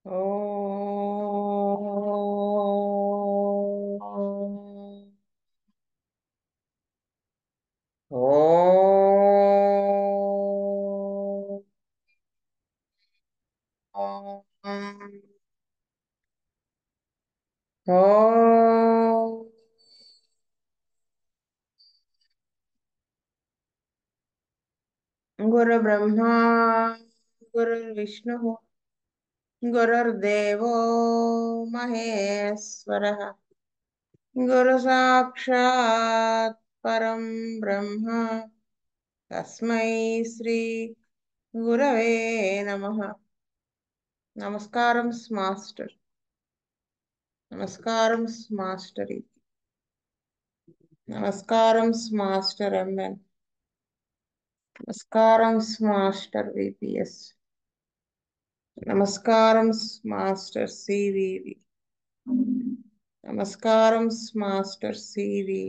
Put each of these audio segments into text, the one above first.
ఓ ఓ ఓ గురు బ్రహ్మా గురు విష్ణు గురుర్దేవో మహేశ్వర గురు సాక్షాత్ పరం బ్రహ్మ తస్మై శ్రీ గురవే నమః. నమస్కారం మాస్టర్. నమస్కారం మాస్టరీ. నమస్కారం మాస్టర్ ఎంఎన్. నమస్కారం మాస్టర్ విపిఎస్. నమస్కారం మాస్టర్ సివివి. నమస్కారం మాస్టర్ సివివి.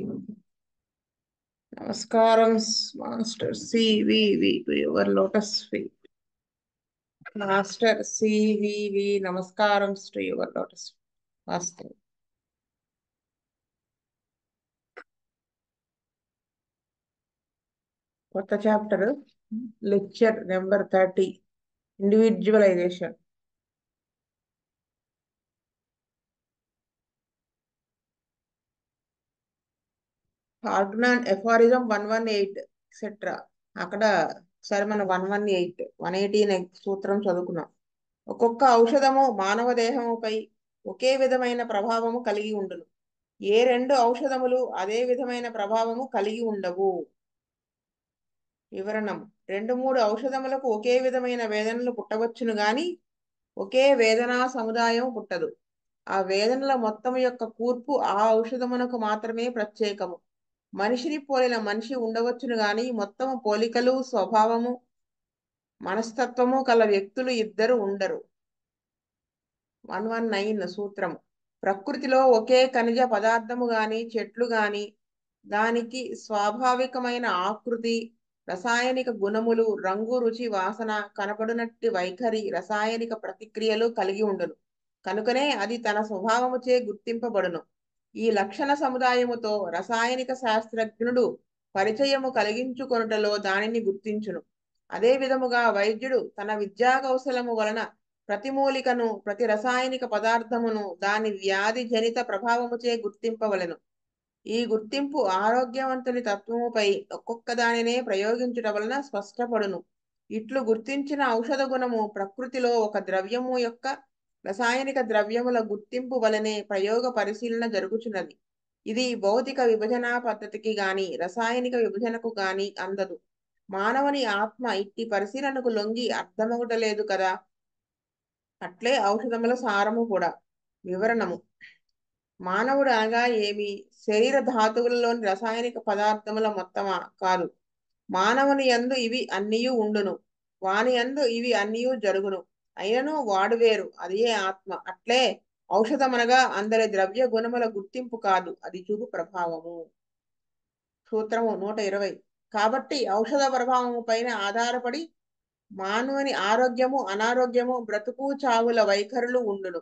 నమస్కారం master CVV to your lotus feet. Master CVV నమస్కారం టు యువర్ లోటస్. మాస్టర్ కొత్త chapter, lecture number 30, individualization. Organon aphorism 118 etcetera. అక్కడ ఒకసారి మనం 118 118 సూత్రం చదువుకున్నాం. ఒక్కొక్క ఔషధము మానవ దేహముపై ఒకే విధమైన ప్రభావము కలిగి ఉండును. ఏ రెండు ఔషధములు అదే విధమైన ప్రభావము కలిగి ఉండవు. వివరణం: రెండు మూడు ఔషధములకు ఒకే విధమైన వేదనలు పుట్టవచ్చును గాని ఒకే వేదనా సముదాయం పుట్టదు. ఆ వేదనల మొత్తము యొక్క కూర్పు ఆ ఔషధమునకు మాత్రమే ప్రత్యేకము. మనిషిని పోలిన మనిషి ఉండవచ్చును గాని మొత్తము పోలికలు, స్వభావము, మనస్తత్వము కల వ్యక్తులు ఇద్దరు ఉండరు. 119 సూత్రము: ప్రకృతిలో ఒకే ఖనిజ పదార్థము గాని చెట్లు గాని దానికి స్వాభావికమైన ఆకృతి, రసాయనిక గుణములు, రంగు, రుచి, వాసన, కనపడునట్టి వైఖరి, రసాయనిక ప్రతిక్రియలు కలిగి ఉండును. కనుకనే అది తన స్వభావముచే గుర్తింపబడును. ఈ లక్షణ సముదాయముతో రసాయనిక శాస్త్రజ్ఞుడు పరిచయము కలిగించుకొనుటలో దానిని గుర్తించును. అదే విధముగా వైద్యుడు తన విద్యా కౌశలము వలన ప్రతి మూలికను, ప్రతి రసాయనిక పదార్థమును దాని వ్యాధి జనిత ప్రభావముచే గుర్తింపవలెను. ఈ గుర్తింపు ఆరోగ్యవంతుని తత్వముపై ఒక్కొక్క దానినే ప్రయోగించుట వలన స్పష్టపడును. ఇట్లు గుర్తించిన ఔషధ గుణము ప్రకృతిలో ఒక ద్రవ్యము యొక్క రసాయనిక ద్రవ్యముల గుర్తింపు వలనే ప్రయోగ పరిశీలన జరుగుచున్నది. ఇది భౌతిక విభజన పద్ధతికి గాని రసాయనిక విభజనకు గాని అందదు. మానవుని ఆత్మ ఇట్టి పరిశీలనకు లొంగి అర్థమగుటలేదు కదా. అట్లే ఔషధముల సారము కూడా. వివరణము: మానవుడు అనగా ఏమి? శరీర ధాతువులలోని రసాయనిక పదార్థముల మొత్తమా? కాదు. మానవుని యందు ఇవి అన్నియు ఉండును, వాని యందు ఇవి అన్నియు జరుగును. అయినను వాడు వేరు, అదియే ఆత్మ. అట్లే ఔషధమనగా అందరి ద్రవ్య గుణముల గుర్తింపు కాదు, అది చూపు ప్రభావము. సూత్రము 120: కాబట్టి ఔషధ ప్రభావము పైన ఆధారపడి మానవుని ఆరోగ్యము, అనారోగ్యము, బ్రతుకు చావుల వైఖరులు ఉండును.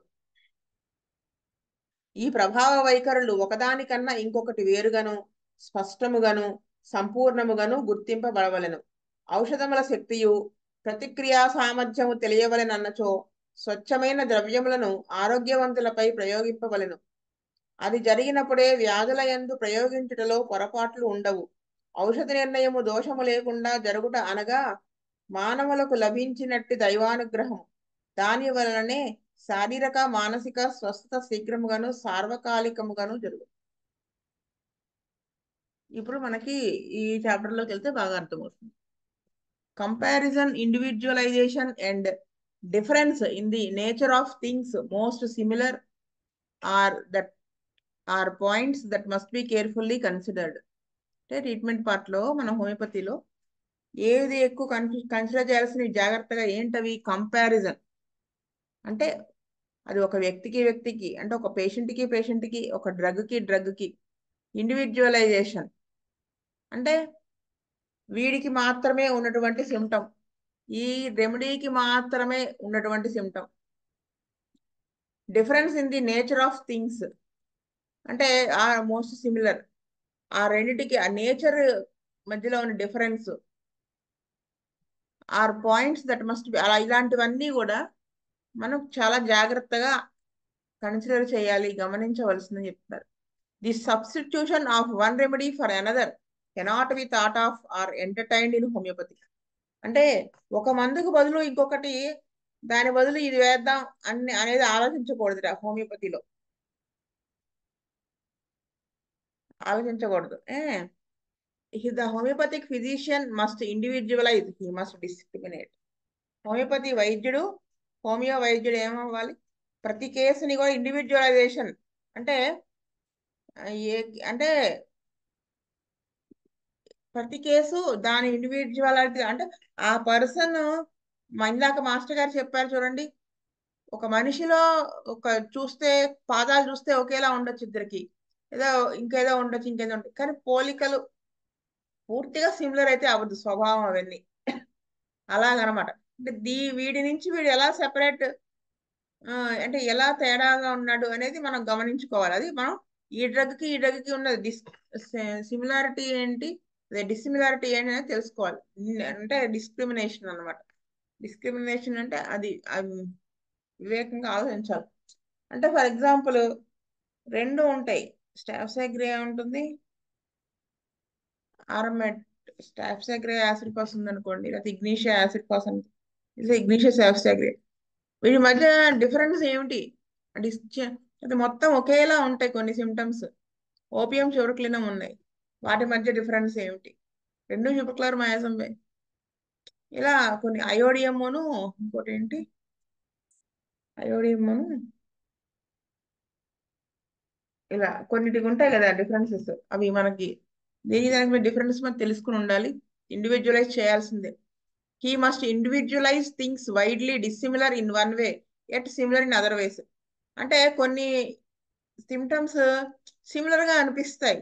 ఈ ప్రభావ వైఖరులు ఒకదానికన్నా ఇంకొకటి వేరుగాను, స్పష్టముగాను, సంపూర్ణముగాను గుర్తింపబడవలెను. ఔషధముల శక్తియు ప్రతిక్రియా సామర్థ్యము తెలియవలెనన్నచో స్వచ్ఛమైన ద్రవ్యములను ఆరోగ్యవంతులపై ప్రయోగింపవలెను. అది జరిగినప్పుడే వ్యాధుల యందు ప్రయోగించుటలో పొరపాట్లు ఉండవు. ఔషధ నిర్ణయము దోషము లేకుండా జరుగుట అనగా మానవులకు లభించినట్టి దైవానుగ్రహము. దాని వలననే శారీరక, మానసిక స్వస్థత శీఘ్రముగాను సార్వకాలికముగాను జరుగు. ఇప్పుడు మనకి ఈ చాప్టర్ లోకి వెళ్తే బాగా అర్థమవుతుంది. Comparison, individualisation and difference in the nature of things most similar or points that must B carefully considered. అంటే ట్రీట్మెంట్ పార్ట్లో మన హోమియోపతిలో ఏది ఎక్కువ కన్సిడర్ చేయాల్సిన జాగ్రత్తగా ఏంటవి? కంపారిజన్ అంటే అది ఒక వ్యక్తికి అంటే ఒక పేషెంట్కి ఒక డ్రగ్కి. ఇండివిజువలైజేషన్ అంటే వీడికి మాత్రమే ఉన్నటువంటి సిమ్టమ్, ఈ రెమెడీకి మాత్రమే ఉన్నటువంటి symptom. Difference in the nature of things అంటే ఆర్ మోస్ట్ సిమిలర్. ఆ రెండిటికి ఆ నేచర్ మధ్యలో ఉన్న difference or points that must be అలా ఇలాంటివన్నీ కూడా మనం చాలా జాగ్రత్తగా కన్సిడర్ చేయాలి, గమనించవలసిందని చెప్తారు. The substitution of one remedy for another cannot be thought of or entertained in homeopathy. అంటే ఒక మందుకు బదులు ఇంకొకటి, దాని బదులు ఇది వేద్దాం అనేది ఆలోచించకూడదు హోమియోపతిలో. ఆలోచించకూడదు. The homoeopathic physician must individualize, he must discriminate. Homoeopathy వైద్యుడు, హోమియో వైద్యుడు ఏమవ్వాలి, ప్రతి కేసుని కూడా ఇండివిజువలైజేషన్ అంటే ఏ అంటే ప్రతి కేసు దాని ఇండివిజువాలిటీ అంటే ఆ పర్సన్, ఇందాక మాస్టర్ గారు చెప్పారు చూడండి, ఒక మనిషిలో ఒక చూస్తే పాదాలు చూస్తే ఒకేలా ఉండొచ్చు ఇద్దరికి, ఏదో ఇంకేదో ఉండొచ్చు, ఇంకేదో ఉండొచ్చు, కానీ పోలికలు పూర్తిగా సిమిలర్ అయితే అవ్వదు స్వభావం అవన్నీ. అలాగనమాట. అంటే వీడి నుంచి వీడు ఎలా సెపరేట్, అంటే ఎలా తేడాగా ఉన్నాడు అనేది మనం గమనించుకోవాలి. అది మనం ఈ డ్రగ్కి ఈ డ్రగ్కి ఉన్న సిమిలారిటీ ఏంటి, డిసిమిలారిటీ ఏంటి అనేది తెలుసుకోవాలి. అంటే డిస్క్రిమినేషన్ అన్నమాట. డిస్క్రిమినేషన్ అంటే అది వివేకంగా ఆలోచించాలి. అంటే ఫర్ ఎగ్జాంపుల్ రెండు ఉంటాయి, స్టాఫ్సాగ్రే ఉంటుంది, ఆర్మెట్. స్టాఫ్సాగ్రే యాసిడ్ పాస్ ఉంది అనుకోండి, లేకపోతే ఇగ్నీషియా యాసిడ్ పాస్ ఉంది, ఇగ్నీషియా స్టాఫ్సాగ్రే. వీటి మధ్య డిఫరెన్స్ ఏమిటి? అది మొత్తం ఒకేలా ఉంటాయి కొన్ని సిమ్టమ్స్. ఓపియం చురుక్లినం ఉన్నాయి, వాటి మధ్య డిఫరెన్స్ ఏమిటి? రెండు హిపోక్లర్ మయాజంబే. ఇలా కొన్ని అయోడియమును, ఇంకోటి ఏంటి, అయోడియమును, ఇలా కొన్నిటికి ఉంటాయి కదా డిఫరెన్సెస్. అవి మనకి దానికి డిఫరెన్స్ మనం తెలుసుకుని ఉండాలి, ఇండివిజువలైజ్ చేయాల్సిందే. He must individualise things widely dissimilar in one way at similar in other ways. అంటే కొన్ని సిమ్టమ్స్ సిమిలర్ గా అనిపిస్తాయి.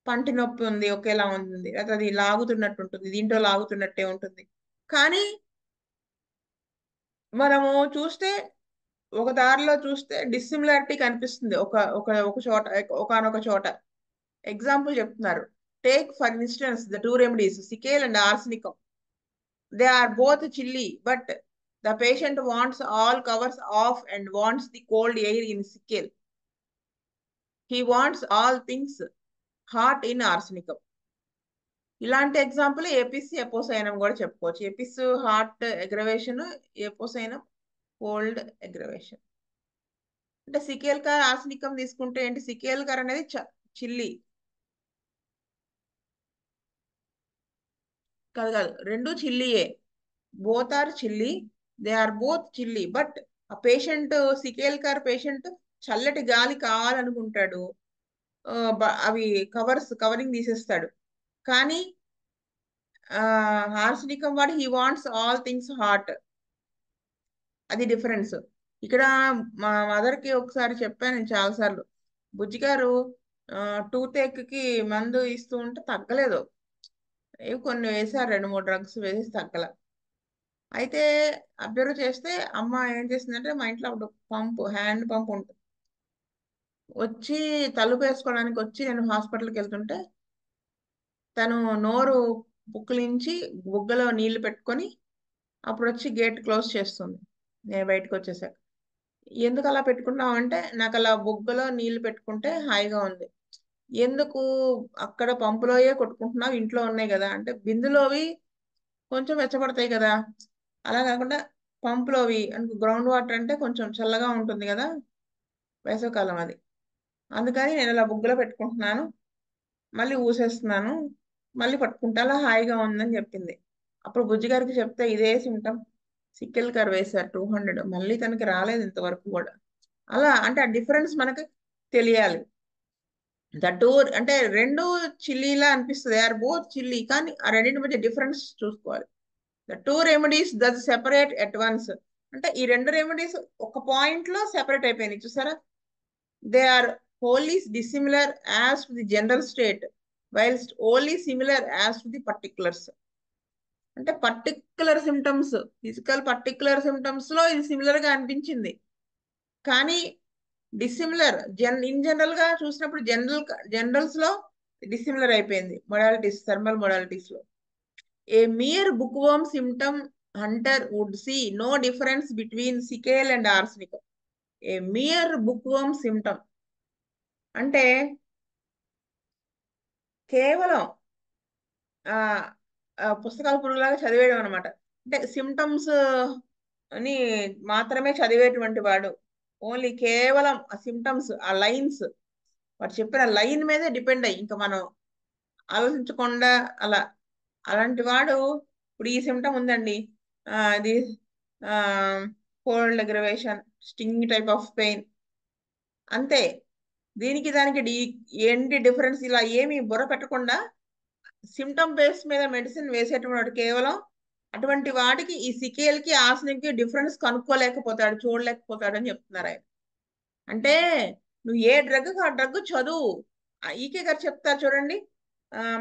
పంటి నొప్పి ఉంది ఒకేలా ఉంటుంది, లేకపోతే అది లాగుతున్నట్టు ఉంటుంది, దీంట్లో లాగుతున్నట్టే ఉంటుంది, కానీ మనము చూస్తే ఒక దారిలో చూస్తే డిస్సిమిలారిటీ కనిపిస్తుంది ఒక ఒక ఒక చోట, ఒకనొక చోట. ఎగ్జాంపుల్ చెప్తున్నారు. Take for instance the two remedies secale and arsenicum. They are both chilly but the patient wants all covers off and wants the cold air in secale. He wants all things hot in arsenicum. ఇలాంటి example Apis apocynum కూడా చెప్పుకోవచ్చు. Apis heat aggravation, apocynum cold aggravation. అంటే secale car arsenicum తీసుకుంటే ఏంటి, సికేల్ car అనేది చిల్లి కాదు, కాదు, రెండు చిల్లీయే. Both are chilly, they are both chilly but ఆ పేషెంట్, సికేల్ కార్ పేషెంట్ చల్లటి గాలి కావాలనుకుంటాడు, అవి కవరింగ్ తీసేస్తాడు. కానీ ఆర్సనికం వాడు he wants all things hot. అది డిఫరెన్స్. ఇక్కడ మా మదర్ కి ఒకసారి చెప్పాను నేను చాలాసార్లు, బుజ్జిగారు టూత్ కి మందు ఇస్తూ ఉంటే తగ్గలేదు, ఏవి కొన్ని వేసారు, 2-3 డ్రగ్స్ వేసి తగ్గల. అయితే అబ్జర్వ్ చేస్తే అమ్మ ఏం చేసిందంటే, మా ఇంట్లో అప్పుడు పంపు, హ్యాండ్ పంప్ ఉంటుంది, వచ్చి తలుపు వేసుకోవడానికి వచ్చి నేను హాస్పిటల్కి వెళ్తుంటే తను నోరు పుక్కిలించి బుగ్గలో నీళ్లు పెట్టుకొని అప్పుడు వచ్చి గేట్ క్లోజ్ చేస్తుంది నేను బయటకు వచ్చేసాక. ఎందుకు అలా పెట్టుకున్నావు అంటే, నాకు అలా బుగ్గలో నీళ్లు పెట్టుకుంటే హాయిగా ఉంది. ఎందుకు అక్కడ పంపులోయే కొట్టుకుంటున్నావు, ఇంట్లో ఉన్నాయి కదా అంటే, బిందులోవి కొంచెం వెచ్చబడతాయి కదా, అలా కాకుండా పంపులోవి గ్రౌండ్ వాటర్ అంటే కొంచెం చల్లగా ఉంటుంది కదా వేసవకాలం అది, అందుకని నేను అలా బుగ్గలో పెట్టుకుంటున్నాను, మళ్ళీ ఊసేస్తున్నాను, మళ్ళీ పట్టుకుంటా, అలా హాయిగా ఉందని చెప్పింది. అప్పుడు బుజ్జి గారికి చెప్తే ఇదే సిమ్టమ్ సిక్కెల్ కర్ వేశారు 200, మళ్ళీ తనకి రాలేదు ఇంతవరకు కూడా. అలా అంటే ఆ డిఫరెన్స్ మనకి తెలియాలి. టూర్ అంటే రెండు చిల్లీలా అనిపిస్తుంది, ఆర్ బోత్ చిల్లీ, కానీ ఆ రెండింటి మధ్య డిఫరెన్స్ చూసుకోవాలి. The two remedies that separate at once. అంటే ఈ రెండు రెమెడీస్ ఒక పాయింట్ లో సెపరేట్ అయిపోయినాయి చూసారా. They are wholly dissimilar as to the general state whilst wholly similar as to the particulars. అంటే particular symptoms, physical particular symptoms లో ఇది సిమిలర్ గా అనిపించింది, కానీ డిసిమిలర్ ఇన్ జనరల్ గా చూసినప్పుడు జనరల్స్ లో డిసిమిలర్ అయిపోయింది మొడాలిటీస్, థర్మల్ మొడాలిటీస్ లో. A mere bookworm symptom hunter would see no difference between secale and arsenicum. A mere bookworm symptom అంటే కేవలం ఆ పుస్తకాల పురుగులాగా చదివేయడం అనమాట. అంటే సిమ్టమ్స్ అని మాత్రమే చదివేటువంటి వాడు, ఓన్లీ కేవలం ఆ సిమ్టమ్స్, ఆ లైన్స్, వాడు చెప్పిన లైన్ మీదే డిపెండ్ అయ్యి ఇంకా మనం ఆలోచించకుండా అలా, అలాంటి వాడు ఇప్పుడు ఈ సిమ్టమ్ ఉందండి, అది cold aggravation, sting type of pain, అంతే. దీనికి దానికి ఏంటి డిఫరెన్స్, ఇలా ఏమి బుర్ర పెట్టకుండా సిమ్టమ్ బేస్ మీద మెడిసిన్ వేసేటువంటి కేవలం అటువంటి వాటికి ఈ సికేల్ కి ఆస్నిక్ కి డిఫరెన్స్ కనుక్కోలేకపోతాడు, చూడలేకపోతాడు అని చెప్తున్నారు ఆయన. అంటే నువ్వు ఏ డ్రగ్ ఆ డ్రగ్ చదువు. ఈకే గారు చెప్తారు చూడండి,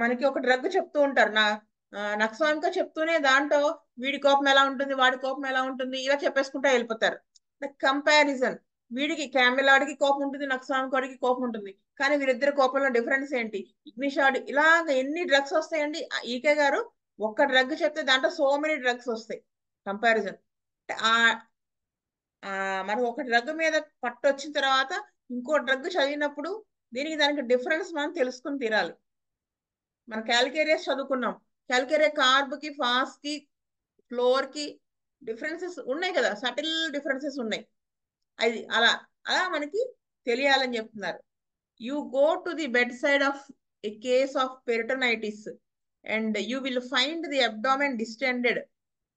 మనకి ఒక డ్రగ్ చెప్తూ ఉంటారు, నక్సాంక చెప్తూనే దాంట్లో వీడి కోపం ఎలా ఉంటుంది, వాడి కోపం ఎలా ఉంటుంది, ఇలా చెప్పేసుకుంటా వెళ్ళిపోతారు. కంపారిజన్, వీడికి క్యామిలాడికి కోపం ఉంటుంది, నక్సాంకోడికి కోపం ఉంటుంది, కానీ వీరిద్దరి కోపంలో డిఫరెన్స్ ఏంటి, ఇగ్నిషాడ్, ఇలాగ ఎన్ని డ్రగ్స్ వస్తాయండి. ఈకే గారు ఒక్క డ్రగ్ చెప్తే దాంట్లో సో మెనీ డ్రగ్స్ వస్తాయి కంపారిజన్. మనం ఒక డ్రగ్ మీద పట్టు వచ్చిన తర్వాత ఇంకో డ్రగ్ చదివినప్పుడు దీనికి దానికి డిఫరెన్స్ మనం తెలుసుకుని తీరాలి. మన క్యాల్కేరియస్ చదువుకున్నాం, క్యాల్కేరియా కార్బ్ కి, ఫాస్ కి, ఫ్లోర్ కి డిఫరెన్సెస్ ఉన్నాయి కదా, సటిల్ డిఫరెన్సెస్ ఉన్నాయి. అది అలా అలా మనకి తెలియాలని చెప్తున్నారు. You go to the bed side of A case of peritonitis and you will find the abdomen distended,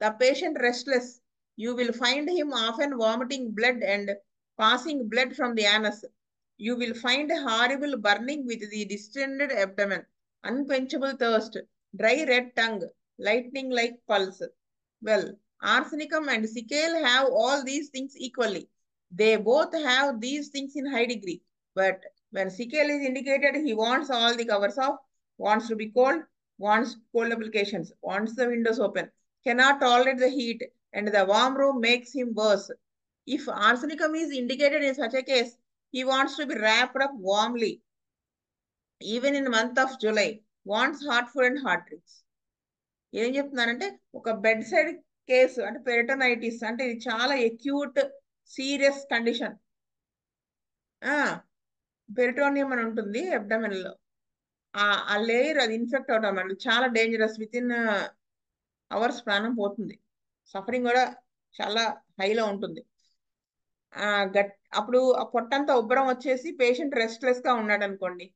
the patient restless. You will find him often vomiting blood and passing blood from the anus. You will find horrible burning with the distended abdomen, unquenchable thirst, dry red tongue, lightning like pulse. Well, arsenicum and Sikale have all these things equally. They both have these things in high degree. But when Sikale is indicated, he wants all the covers off, wants to be cold, wants cold applications, wants the windows open, cannot tolerate the heat, and the warm room makes him worse. If arsenicum is indicated in such a case, he wants to be wrapped up warmly, even in the month of July, wants hot food and hot drinks. ఏం చెప్తున్నానంటే ఒక bed side case అంటే peritonitis అంటే ఇది చాలా acute serious condition. Peritoneum అని ఉంటుంది abdomen లో, ఆ లేయర్ అది ఇన్ఫెక్ట్ అవడం అన్నమాట, చాలా డేంజరస్, విత్ ఇన్ అవర్స్ ప్రాణం పోతుంది, సఫరింగ్ కూడా చాలా హైలో ఉంటుంది. అప్పుడు ఆ పొట్టంతా ఉబ్బరం వచ్చేసి పేషెంట్ రెస్ట్లెస్ గా ఉన్నాడు అనుకోండి,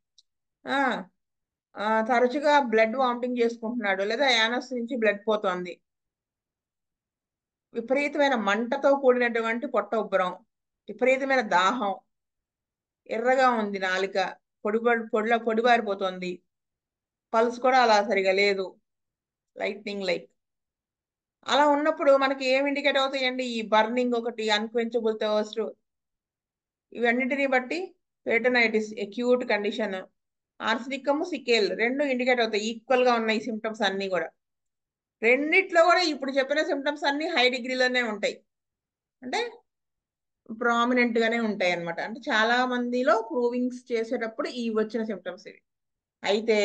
తరచుగా బ్లడ్ వామిటింగ్ చేసుకుంటున్నాడు, లేదా యానస్ నుంచి బ్లడ్ పోతోంది, విపరీతమైన మంటతో కూడినటువంటి పొట్ట ఉబ్బరం, విపరీతమైన దాహం, ఎర్రగా ఉంది నాలిక, పొడిబారిపోతుంది, పల్స్ కూడా అలా సరిగా లేదు, లైట్నింగ్ లైక్. అలా ఉన్నప్పుడు మనకి ఏం ఇండికేట్ అవుతాయండి, ఈ బర్నింగ్ ఒకటి, అన్క్వెంచబుల్ థర్స్ట్, ఇవన్నిటిని బట్టి పెరిటోనైటిస్ ఎక్యూట్ కండిషన్, ఆర్సనికమ్, సికేల్ రెండు ఇండికేట్ అవుతాయి, ఈక్వల్ గా ఉన్నాయి సిమ్టమ్స్ అన్ని కూడా. రెండిట్లో కూడా ఇప్పుడు చెప్పిన సిమ్టమ్స్ అన్ని హై డిగ్రీలోనే ఉంటాయి, అంటే ప్రామినెంట్ గానే ఉంటాయి అనమాట. అంటే చాలా మందిలో ప్రూవింగ్స్ చేసేటప్పుడు ఈ వచ్చిన సిమ్టమ్స్ ఇవి. అయితే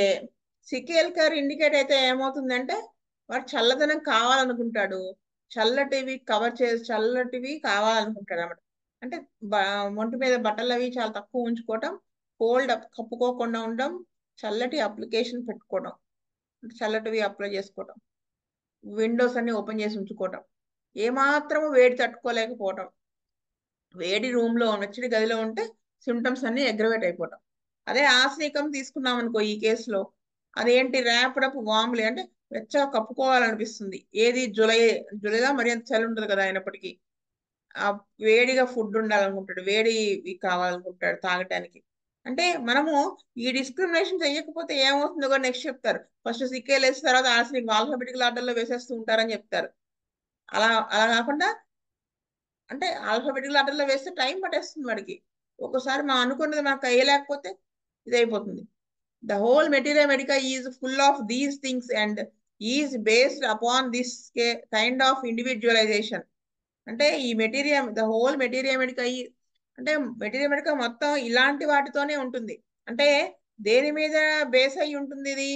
సికేల్ కార్ ఇండికేట్ అయితే ఏమవుతుందంటే వాడు చల్లదనం కావాలనుకుంటాడు, చల్లటివి కవర్ చేసి చల్లటివి కావాలనుకుంటాడు అనమాట. అంటే ఒంటి మీద బట్టలు అవి చాలా తక్కువ ఉంచుకోవటం, కోల్డ్ కప్పుకోకుండా ఉండడం, చల్లటి అప్లికేషన్ పెట్టుకోవడం, చల్లటివి అప్లై చేసుకోవటం, విండోస్ అన్ని ఓపెన్ చేసి ఉంచుకోవటం, ఏమాత్రము వేడి తట్టుకోలేకపోవటం, వేడి రూమ్ లో వెచ్చడి గదిలో ఉంటే సిమ్టమ్స్ అన్ని అగ్రవేట్ అయిపోవటం. అదే ఆర్సనికం తీసుకున్నాం అనుకో ఈ కేసులో, అదేంటి ర్యాప్డ్ అప్ వామ్లీ, అంటే వెచ్చగా కప్పుకోవాలనిపిస్తుంది, ఏది జూలైలో మరి అంత చలి ఉండదు కదా, అయినప్పటికీ ఆ వేడిగా ఫుడ్ ఉండాలనుకుంటాడు, వేడి కావాలనుకుంటాడు తాగటానికి. అంటే మనము ఈ డిస్క్రిమినేషన్ చెయ్యకపోతే ఏమవుతుందో కూడా నెక్స్ట్ చెప్తారు, ఫస్ట్ సికేల్ వేసిన తర్వాత ఆర్సనిక్ ఆల్ఫాబెటికల్ ఆర్డర్లో వేసేస్తూ ఉంటారని చెప్తారు. అలా అలా కాకుండా అంటే ఆల్ఫాబెటికల్ ఆర్డర్లో వేస్తే టైం పట్టేస్తుంది వాడికి, ఒక్కోసారి మనం అనుకున్నది మనకు అయ్యలేకపోతే ఇది అయిపోతుంది. The whole material medica is full of these things and is based upon this kind of individualisation. అంటే ఈ మెటీరియల్, ద హోల్ మెటీరియల్ అంటే మెటీరియల్ మెడికా మొత్తం ఇలాంటి వాటితోనే ఉంటుంది. అంటే దేని మీద బేస్ అయి ఉంటుంది ఇది?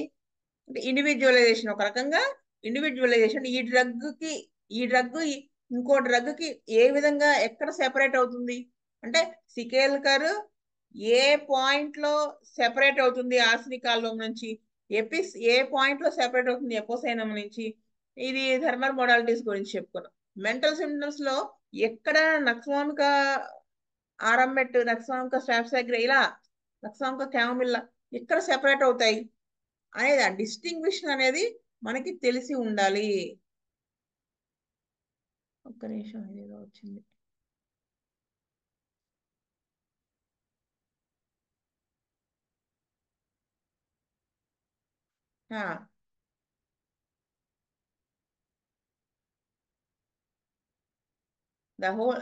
అంటే ఇండివిజువలైజేషన్, ఒక రకంగా ఇండివిజువలైజేషన్. ఈ డ్రగ్ ఇంకో డ్రగ్ కి ఏ విధంగా ఎక్కడ సెపరేట్ అవుతుంది అంటే, సికేల్కర్ ఏ పాయింట్ లో సెపరేట్ అవుతుంది ఆర్సనిక్ ఆల్బమ్ నుంచి, ఎపిస్ ఏ పాయింట్ లో సెపరేట్ అవుతుంది ఎపోసైనం నుంచి. ఇది థర్మల్ మోడాలిటీస్ గురించి చెప్పుకున్నాం. మెంటల్ సిమ్టమ్స్ లో ఎక్కడ నక్సవామిక ఆరంబెట్, నక్సవామిక స్టాఫ్సైగ్రే, ఇలా నక్సవామిక క్యామిల్లా ఎక్కడ సెపరేట్ అవుతాయి అనేది, ఆ డిస్టింగ్విషన్ అనేది మనకి తెలిసి ఉండాలి. ఒక్క నిమిషం, ఏదో వచ్చింది. The whole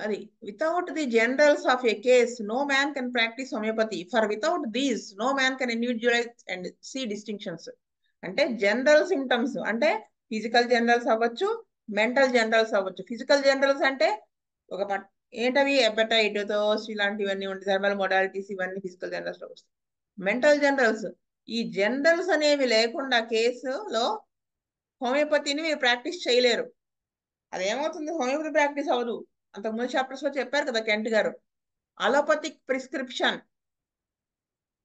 without the generals of a case, no man can practice homeopathy. For without these, no man can individualize and see distinctions. అంటే జనరల్ సిమ్టమ్స్ అంటే ఫిజికల్ జనరల్స్ అవ్వచ్చు, మెంటల్ జనరల్స్ అవ్వచ్చు. ఫిజికల్ జనరల్స్ అంటే ఒక ఏంటవి, hepatitis ఇలాంటివన్నీ ఉంటాయి, thermal modalities, ఇవన్నీ ఫిజికల్ జనరల్స్ లో వస్తాయి. మెంటల్ జనరల్స్, ఈ జనరల్స్ అనేవి లేకుండా కేసులో హోమియోపతిని మీరు ప్రాక్టీస్ చేయలేరు. అదేమవుతుంది, హోమియోపతి ప్రాక్టీస్ అవ్వదు. అంతకుముందు చాప్టర్స్ లో చెప్పారు కదా కెంట్ గారు, allopathic prescription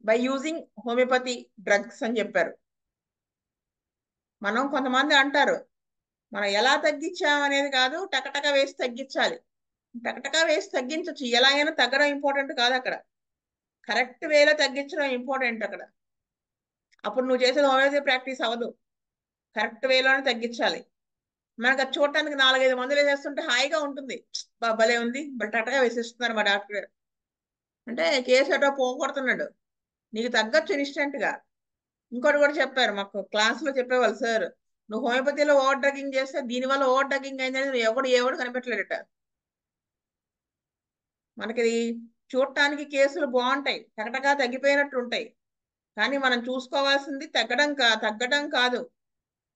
by using homeopathy drugs అని చెప్పారు. మనం కొంతమంది అంటారు, మనం ఎలా తగ్గించామనేది కాదు, టకటక వేసి తగ్గించాలి. టకటక వేసి తగ్గించవచ్చు, ఎలా అయినా తగ్గడం ఇంపార్టెంట్ కాదు అక్కడ, కరెక్ట్ వేలో తగ్గించడం ఇంపార్టెంట్ అక్కడ. అప్పుడు నువ్వు చేసేది హోమియోపతి ప్రాక్టీస్ అవ్వదు, కరెక్ట్ వేలోనే తగ్గించాలి. మనకు అది చూడటానికి 4-5 మందులు వేసేస్తుంటే హాయిగా ఉంటుంది, భలే ఉంది, టకటగా వేసేస్తున్నారు మా డాక్టర్ గారు అంటే, కేసు ఎటో పోగొడుతున్నాడు, నీకు తగ్గచ్చు ఇన్స్టెంట్ గా. ఇంకోటి కూడా చెప్పారు మాకు క్లాస్ లో చెప్పేవాళ్ళు సార్, నువ్వు హోమియోపతిలో ఓవర్ డ్రగ్గింగ్ చేస్తే దీనివల్ల ఓవర్ డ్రగ్గింగ్ అయిందని ఎవడు కనిపెట్టలేడట. మనకి చూడటానికి కేసులు బాగుంటాయి, టకటగా తగ్గిపోయినట్టు ఉంటాయి, కానీ మనం చూసుకోవాల్సింది తగ్గడం కాదు.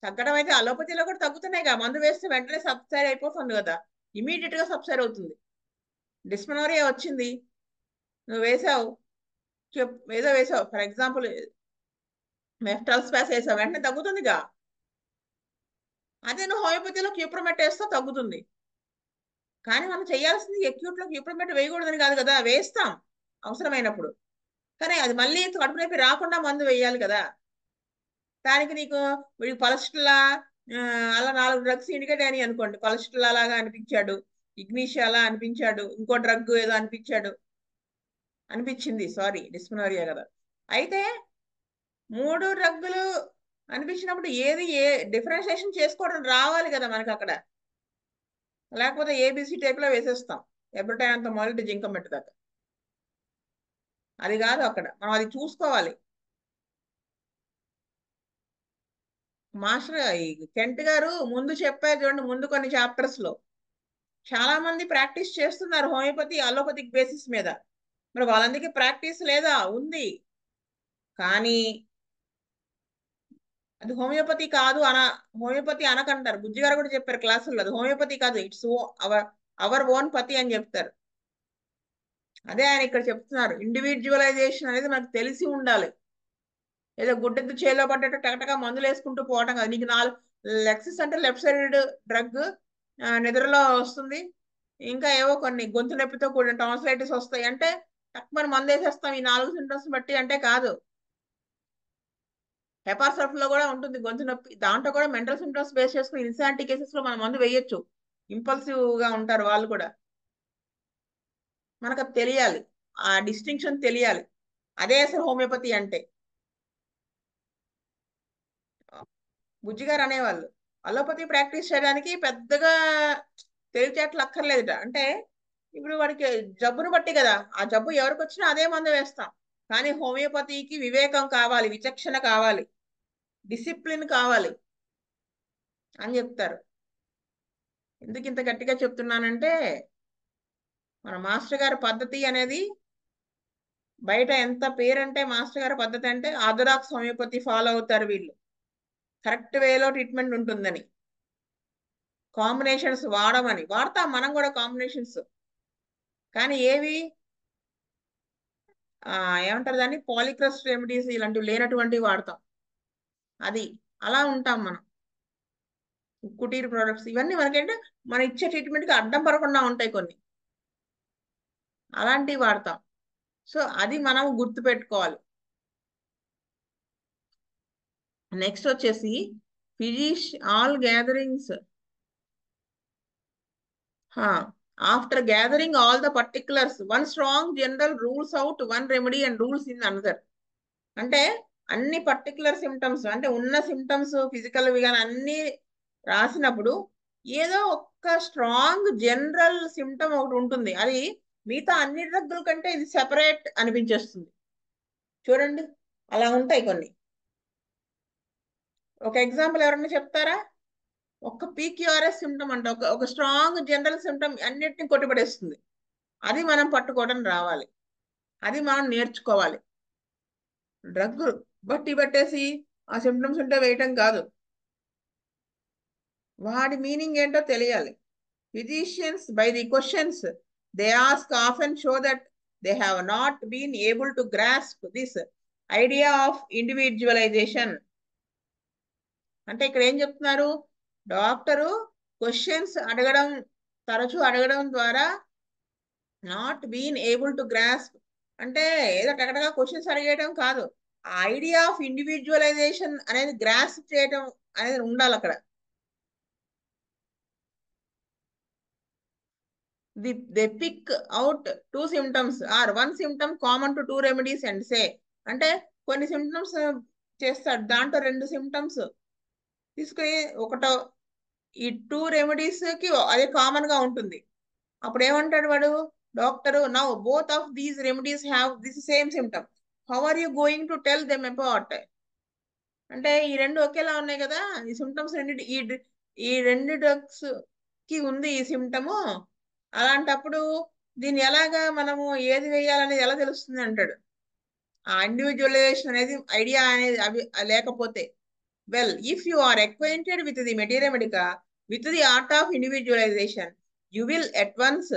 తగ్గడం అయితే అలోపతిలో కూడా తగ్గుతున్నాయి కదా, మందు వేస్తే వెంటనే సబ్సైడ్ అయిపోతుంది కదా, ఇమీడియట్ గా సబ్సైడ్ అవుతుంది. డిస్మనోరియా వచ్చింది, నువ్వు వేసావు, ఏదో వేసావు, ఫర్ ఎగ్జాంపుల్ మెఫ్టాల్ స్పాస్ వేసావు, వెంటనే తగ్గుతుందిగా. అదే నువ్వు హోమియోపతిలో క్యూప్రమెట్ వేస్తే తగ్గుతుంది. కానీ మనం చేయాల్సింది అక్యూట్ లో క్యూప్రమెట్ వేయకూడదని కాదు కదా, వేస్తాం అవసరమైనప్పుడు, కానీ అది మళ్ళీ కడుపు నొప్పి రాకుండా మందు వేయాలి కదా. దానికి నీకు పలస్ట్లా అలా 4 డ్రగ్స్ ఇండికేట్ అని అనుకోండి, పలస్ట్లా లాగా అనిపించాడు, ఇగ్నిషియా అలా అనిపించాడు, ఇంకో డ్రగ్ ఏదో అనిపించింది, సారీ డిస్మనోరియా కదా. అయితే 3 డ్రగ్గులు అనిపించినప్పుడు ఏది ఏ డిఫరెన్షియేషన్ చేసుకోవడం రావాలి కదా మనకి అక్కడ, లేకపోతే ఏబిసి టైప్ లో వేసేస్తాం ఎప్పటికైనా అంత మొదటి జింకమెట్టు దాకా. అది కాదు అక్కడ, మనం అది చూసుకోవాలి. మాస్టర్ కెంట్ గారు ముందు చెప్పారు చూడండి, ముందు కొన్ని చాప్టర్స్ లో చాలా మంది ప్రాక్టీస్ చేస్తున్నారు హోమియోపతి అలోపతిక్ బేసిస్ మీద. మరి వాళ్ళందరికీ ప్రాక్టీస్ లేదా? ఉంది, కానీ అది హోమియోపతి కాదు హోమియోపతి అనకంటారు. బుజ్జి గారు కూడా చెప్పారు క్లాసుల్లో, అది హోమియోపతి కాదు, ఇట్స్ అవర్ అవర్ ఓన్ పతి అని చెప్తారు. అదే ఆయన ఇక్కడ చెప్తున్నారు, ఇండివిజువలైజేషన్ అనేది మనకు తెలిసి ఉండాలి. ఏదో గుడ్డెద్దు చేలో పడ్డట్టు టకటగా మందులు వేసుకుంటూ పోవటం కాదు. నీకు 4 లెక్సిస్ అంటే లెఫ్ట్ సైడ్ డ్రగ్ నిద్రలో వస్తుంది, ఇంకా ఏవో కొన్ని గొంతు నొప్పితో కూడిన టాన్సిలైటిస్ వస్తాయి అంటే తక్కువ మందు వేసేస్తాం ఈ 4 సింటమ్స్ బట్టి అంటే కాదు. హెపార్ లో కూడా ఉంటుంది గొంతు నొప్పి, దాంట్లో కూడా మెంటల్ సింటమ్స్ బేస్ చేసుకుని ఇన్సానిటీ కేసెస్ లో మనం మందు వేయొచ్చు, ఇంపల్సివ్ గా ఉంటారు వాళ్ళు కూడా. మనకు అది తెలియాలి, ఆ డిస్టింక్షన్ తెలియాలి. అదే అసలు హోమియోపతి అంటే. బుజ్జిగారు అనేవాళ్ళు, అలోపతి ప్రాక్టీస్ చేయడానికి పెద్దగా తెలివితేటలు అక్కర్లేదుట. అంటే ఇప్పుడు వాడికి జబ్బును బట్టి కదా, ఆ జబ్బు ఎవరికి వచ్చినా అదే మందు వేస్తాం, కానీ హోమియోపతికి వివేకం కావాలి, విచక్షణ కావాలి, డిసిప్లిన్ కావాలి అని చెప్తారు. ఎందుకు ఇంత గట్టిగా చెప్తున్నానంటే, మన మాస్టర్ గారి పద్ధతి అనేది బయట ఎంత పేరంటే మాస్టర్ గారి పద్ధతి అంటే ఆర్థడాక్స్ హోమియోపతి ఫాలో అవుతారు వీళ్ళు, కరెక్ట్ వేలో ట్రీట్మెంట్ ఉంటుందని, కాంబినేషన్స్ వాడమని. వాడతాం మనం కూడా కాంబినేషన్స్, కానీ ఏవి ఏమంటారు దాన్ని, పాలిక్రస్ రెమెడీస్ ఇలాంటివి లేనటువంటివి వాడతాం. అది అలా ఉంటాం మనం. కుటీర్ ప్రొడక్ట్స్ ఇవన్నీ మనకేంటే మనం ఇచ్చే ట్రీట్మెంట్కి అడ్డం పడకుండా ఉంటాయి కొన్ని, అలాంటివి వాడతాం. సో అది మనం గుర్తుపెట్టుకోవాలి. నెక్స్ట్ వచ్చేసి finish all gatherings. After gathering all the particulars one strong general rules out one remedy and rules in another. అంటే అన్ని పర్టికులర్ సిమ్టమ్స్, అంటే ఉన్న సిమ్టమ్స్ ఫిజికల్ కానీ అన్ని రాసినప్పుడు ఏదో ఒక్క స్ట్రాంగ్ జనరల్ సిమ్టమ్ ఒకటి ఉంటుంది, అది మిగతా అన్ని డ్రగ్గుల కంటే ఇది సెపరేట్ అనిపించేస్తుంది. చూడండి అలా ఉంటాయి కొన్ని. ఒక ఎగ్జాంపుల్ ఎవరన్నా చెప్తారా? ఒక పీక్యూఆర్ఎస్ సిమ్టమ్ అంటే ఒక స్ట్రాంగ్ జనరల్ సిమ్టమ్ అన్నిటిని కొట్టిపడేస్తుంది. అది మనం పట్టుకోవడం రావాలి, అది మనం నేర్చుకోవాలి. డ్రగ్ బట్టి పట్టేసి ఆ సిమ్టమ్స్ ఉంటే వేయటం కాదు, వాడి మీనింగ్ ఏంటో తెలియాలి. Physicians by the questions they ask often show that they have not been able to grasp this idea of individualisation. అంటే ఇక్కడ ఏం చెప్తున్నారు, డాక్టరు క్వశ్చన్స్ అడగడం, తరచూ అడగడం ద్వారా not been able to grasp అంటే ఏదో టకటగా క్వశ్చన్స్ అడిగేయడం కాదు, ఐడియా ఆఫ్ ఇండివిజువలైజేషన్ అనేది గ్రాస్ప్ చేయడం అనేది ఉండాలి అక్కడ. they pick out two symptoms or one symptom common to two remedies and say, అంటే కొన్ని సిమ్టమ్స్ చేస్తాడు, దాంట్లో రెండు సిమ్టమ్స్ తీసుకుని ఒకటో ఈ టూ రెమెడీస్ కి అదే కామన్ గా ఉంటుంది. అప్పుడు ఏమంటాడు వాడు doctor, now both of these remedies have this same symptom, how are you going to tell them about. అంటే ఈ రెండు ఒకేలా ఉన్నాయి కదా, ఈ సిమ్టమ్స్ రెండు, ఈ రెండు డ్రగ్స్ కి ఉంది ఈ సిమ్టము, అలాంటప్పుడు దీన్ని ఎలాగా మనము ఏది వేయాలనేది ఎలా తెలుస్తుంది అంటాడు. ఆ ఇండివిజువలైజేషన్ అనేది ఐడియా అనేది అవి లేకపోతే, well if you are acquainted with the material medica with the art of individualisation you will at once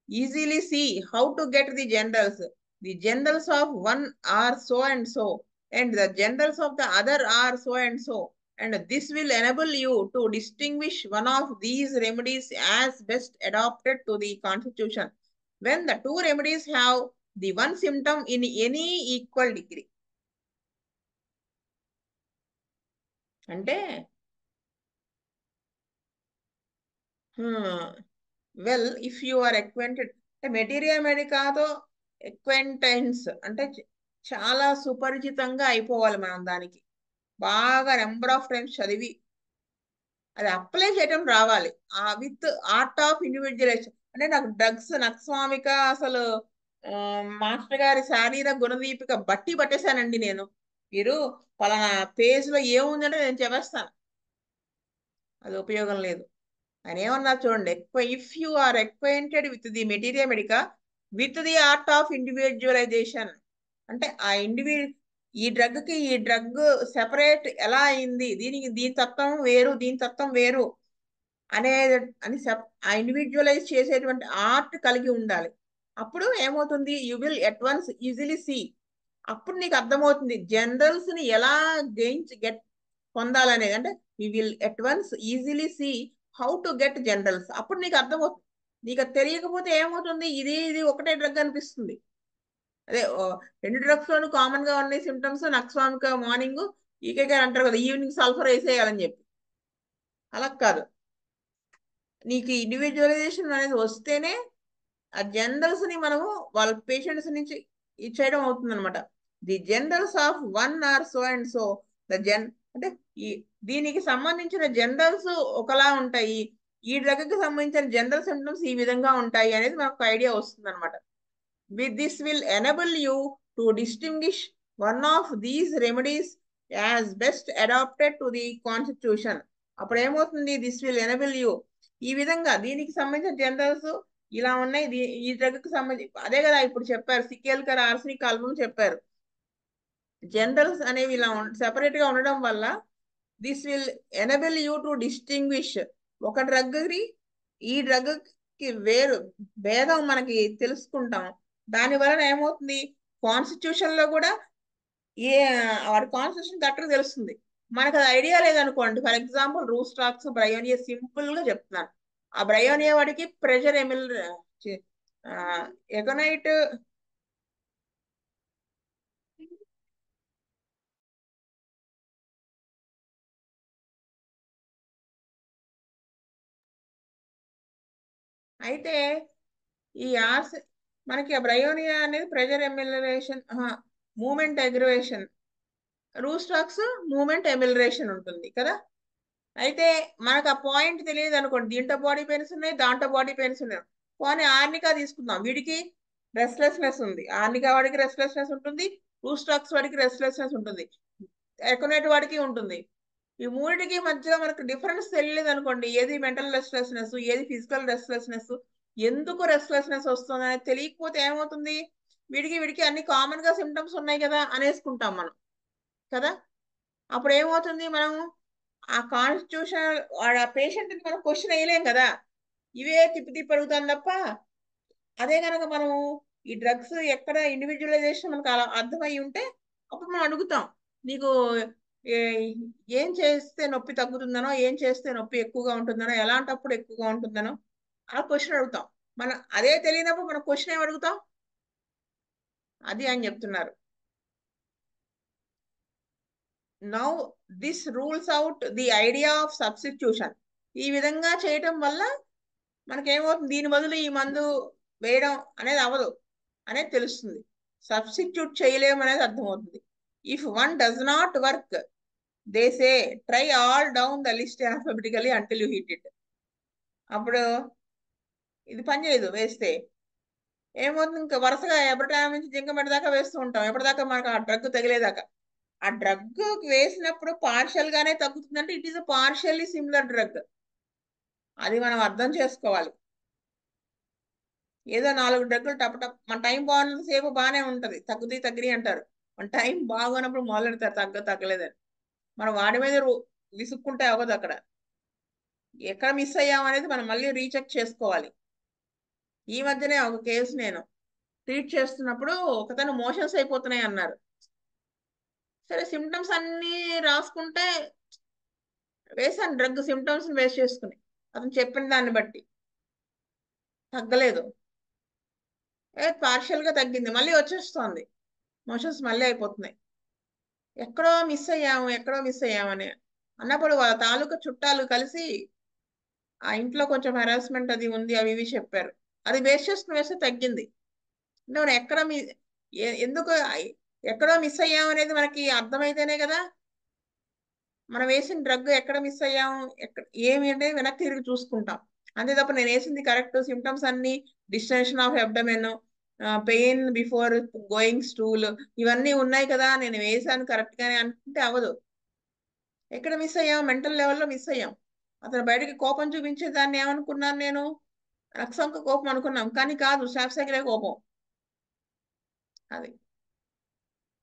easily see how to get the generals. The generals of one or so and so and the generals of the other are so and so, and this will enable you to distinguish one of these remedies as best adapted to the constitution when the two remedies have the one symptom in any equal degree. అంటే well if you are acquainted అంటే materia మెడికాతో acquaintance అంటే చాలా సుపరిచితంగా అయిపోవాలి మనం, దానికి బాగా number of times చదివి అది అప్లై చేయడం రావాలి. విత్ ఆర్ట్ ఆఫ్ ఇండివిజువలైజేషన్ అంటే నాకు డ్రగ్స్ నక్స్వామిక అసలు మాస్టర్ గారి శారీర గుణదీపిక బట్టి పట్టేశానండి నేను, మీరు పలానా పేజ్ లో ఏముందంటే నేను చెప్పేస్తాను, అది ఉపయోగం లేదు. ఆయన ఏమన్నారు చూడండి, if you are acquainted with the material medica with the art of individualisation అంటే ఈ డ్రగ్ కి ఈ డ్రగ్ సెపరేట్ ఎలా అయింది, దీని తత్వం వేరు దీని తత్వం వేరు అనేది ఆ ఇండివిజువలైజ్ చేసేటువంటి ఆర్ట్ కలిగి ఉండాలి. అప్పుడు ఏమవుతుంది, you will at once easily see, అప్పుడు నీకు అర్థమవుతుంది జనరల్స్ ని ఎలా గెట్ పొందాలనేది. అంటే you will at once easily see how to get generals, అప్పుడు నీకు అర్థమవుతుంది. నీకు తెలియకపోతే ఏమవుతుంది, ఇది ఒకటే డ్రగ్ అనిపిస్తుంది. అదే రెండు డ్రగ్స్ లోను కామన్ గా ఉన్నాయి సిమ్టమ్స్, నక్స్వామిక మార్నింగ్, ఈకే గారు అంటారు కదా ఈవినింగ్ సల్ఫర్ వేసేయాలని చెప్పి, అలా కాదు. నీకు ఇండివిజువలైజేషన్ అనేది వస్తేనే ఆ జనరల్స్ ని మనము వాళ్ళ పేషెంట్స్ నుంచి ఇచ్చేయడం అవుతుంది అనమాట. The generals of one or so and so అంటే ఈ దీనికి సంబంధించిన జనరల్స్ ఒకలా ఉంటాయి, ఈ డ్రగ్ కి సంబంధించిన జనరల్ సిమ్టమ్స్ ఈ విధంగా ఉంటాయి అనేది మనకు ఐడియా వస్తుంది అనమాట. With this will enable you to distinguish one of these remedies as best adapted to the constitution. అప్పుడు ఏమవుతుంది, దిస్ విల్ ఎనబుల్ యూ, ఈ విధంగా దీనికి సంబంధించిన జనరల్స్ ఇలా ఉన్నాయి, ఈ డ్రగ్ కి సంబంధించి అదే కదా ఇప్పుడు చెప్పారు, సికేల్కర్ ఆర్సనిక్ ఆల్బమ్ చెప్పారు. జనరల్స్ అనేవి ఇలా సెపరేట్ గా ఉండడం వల్ల this will enable you to distinguish ఒక డ్రగ్ ని ఈ డ్రగ్ కి వేరు భేదం మనకి తెలుసుకుంటాం. దాని వలన ఏమవుతుంది, కాన్స్టిట్యూషన్ లో కూడా ఏ వాడి కాన్స్టిట్యూషన్ కరెక్ట్గా తెలుస్తుంది. మనకు అది ఐడియా లేదనుకోండి, for example Rhus tox Bryonia simple గా చెప్తున్నాను. ఆ బ్రయోనియా వాడికి ప్రెషర్ ఎమిల్ ఎగనైట్ అయితే ఈ ఆర్స్ మనకి ఆ బ్రయోనియా అనేది pressure amelioration, movement aggravation, Rhus tox movement amelioration ఉంటుంది కదా. అయితే మనకు ఆ పాయింట్ తెలియదు అనుకోండి, దీంట్లో బాడీ పెయిన్స్ ఉన్నాయి, దాంట్లో బాడీ పెయిన్స్ ఉన్నాయి. కానీ ఆర్నికా తీసుకుందాం, వీడికి రెస్ట్లెస్నెస్ ఉంది, ఆర్నికా వాడికి రెస్ట్లెస్నెస్ ఉంటుంది, రూస్టాక్స్ వాడికి రెస్ట్లెస్నెస్ ఉంటుంది, ఎకనైట్ వాడికి ఉంటుంది. ఈ మూడిటికి మధ్య మనకు డిఫరెన్స్ తెలియలేదు అనుకోండి, ఏది మెంటల్ రెస్ట్లెస్నెస్ ఏది ఫిజికల్ రెస్ట్లెస్నెస్, ఎందుకు రెస్ట్లెస్నెస్ వస్తుంది అనేది తెలియకపోతే ఏమవుతుంది, వీడికి వీడికి అన్ని కామన్ గా సిమ్టమ్స్ ఉన్నాయి కదా అనేసుకుంటాం మనం కదా. అప్పుడు ఏమవుతుంది, మనం ఆ కాన్స్టిట్యూషన్ ఆ పేషెంట్ ని మనం క్వశ్చన్ వేయలేం కదా, ఇవే తిప్పి తిప్పి అడుగుతాం తప్ప. అదే కనుక మనం ఈ డ్రగ్స్ ఎక్కడ ఇండివిజువలైజేషన్ మనకు అలా అర్థమై ఉంటే అప్పుడు మనం అడుగుతాం, నీకు ఏం చేస్తే నొప్పి తగ్గుతుందనో, ఏం చేస్తే నొప్పి ఎక్కువగా ఉంటుందనో, ఎలాంటప్పుడు ఎక్కువగా ఉంటుందనో ఆ క్వశ్చన్ అడుగుతాం. మనం అదే తెలియనప్పుడు మనం క్వశ్చన్ ఏం అడుగుతాం, అది అని చెప్తున్నారు. Now this rules out the idea of substitution. ఈ విధంగా చేయటం వల్ల మనకేమవుతుంది, దీని బదులు ఈ మందు వేయడం అనేది అవ్వదు అనేది తెలుస్తుంది, సబ్స్టిట్యూట్ చేయలేము అనేది అర్థమవుతుంది. If one does not work they say try all down the list alphabetically until you hit it. అప్పుడు ఇది పని చేయదు వేస్తే ఏమవుతుంది, ఇంకా వరుసగా ఎప్పటి నుంచి జింకమెట దాకా వేస్తూ ఉంటాం, ఎప్పటిదాకా మనకు ఆ డ్రగ్ తగిలేదాకా. ఆ డ్రగ్ వేసినప్పుడు పార్షియల్ గానే తగ్గుతుందంటే it is a partially similar drug, అది మనం అర్థం చేసుకోవాలి. ఏదో 4 డ్రగ్గులు టప్ టప్ మన టైం బాగున్నంత సేపు బాగానే ఉంటది, తగ్గుతాయి తగ్గినాయి అంటారు, మన టైం బాగున్నప్పుడు మొదలెడతారు తగ్గలేదని. మనం వాడి మీద విసుక్కుంటే అవ్వదు. అక్కడ ఎక్కడ మిస్ అయ్యాం అనేది మనం మళ్ళీ రీచెక్ చేసుకోవాలి. ఈ మధ్యనే ఒక కేసు నేను ట్రీట్ చేస్తున్నప్పుడు ఒకతను మోషన్స్ అయిపోతున్నాయి అన్నారు. సరే సిమ్టమ్స్ అన్ని రాసుకుంటే వేసాను డ్రగ్, సిమ్టమ్స్ వేస్ట్ చేసుకుని అతను చెప్పిన దాన్ని బట్టి తగ్గలేదు. పార్షియల్ గా తగ్గింది, మళ్ళీ వచ్చేస్తోంది, మోషన్స్ మళ్ళీ అయిపోతున్నాయి. ఎక్కడో మిస్ అయ్యాము ఎక్కడో మిస్ అయ్యామని అన్నప్పుడు వాళ్ళ తాలూకా చుట్టాలు కలిసి ఆ ఇంట్లో కొంచెం హెరాస్మెంట్ అది ఉంది అవి ఇవి చెప్పారు, అది బేస్ చేసుకుని వేస్తే తగ్గింది. అంటే మనం ఎక్కడ ఎందుకు ఎక్కడో మిస్ అయ్యాం అనేది మనకి అర్థమైతేనే కదా మనం వేసిన డ్రగ్ ఎక్కడ మిస్ అయ్యాము, ఎక్కడ ఏమి అంటే వెనక్కి తిరిగి చూసుకుంటాం. అంతే తప్ప నేను వేసింది కరెక్ట్, సిమ్టమ్స్ అన్ని distension of abdomen, pain before going stool, ఇవన్నీ ఉన్నాయి కదా నేను వేసాను కరెక్ట్ గానే అనుకుంటే అవ్వదు. ఎక్కడ మిస్ అయ్యాం, మెంటల్ లెవెల్లో మిస్ అయ్యాం. అతను బయటకి కోపం చూపించే దాన్ని ఏమనుకున్నాను నేను, రక్సంక కోపం అనుకున్నాం, కానీ కాదు శాప్సగిరే కోపం అది.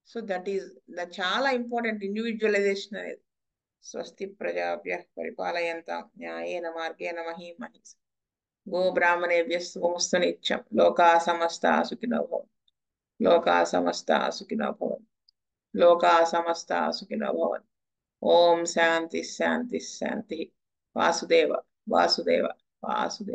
సో దట్ ఈస్ చాలా ఇంపార్టెంట్ ఇండివిజువలైజేషన్ అనేది. స్వస్తి ప్రజాభ్య పరిపాలయంతాం న్యాయేన మార్గేణ మహీం మహీస్ గో బ్రాహ్మణేభ్య సోమస్తు నిత్యం లోకా సమస్త సుఖినో భవంతు. లోకా సమస్త సుఖినో భవంతు. లోకా సమస్త సుఖినో భవంతు. ఓం శాంతి శాంతి శాంతి. వాసుదేవ వాసుదేవ వాసుదేవ.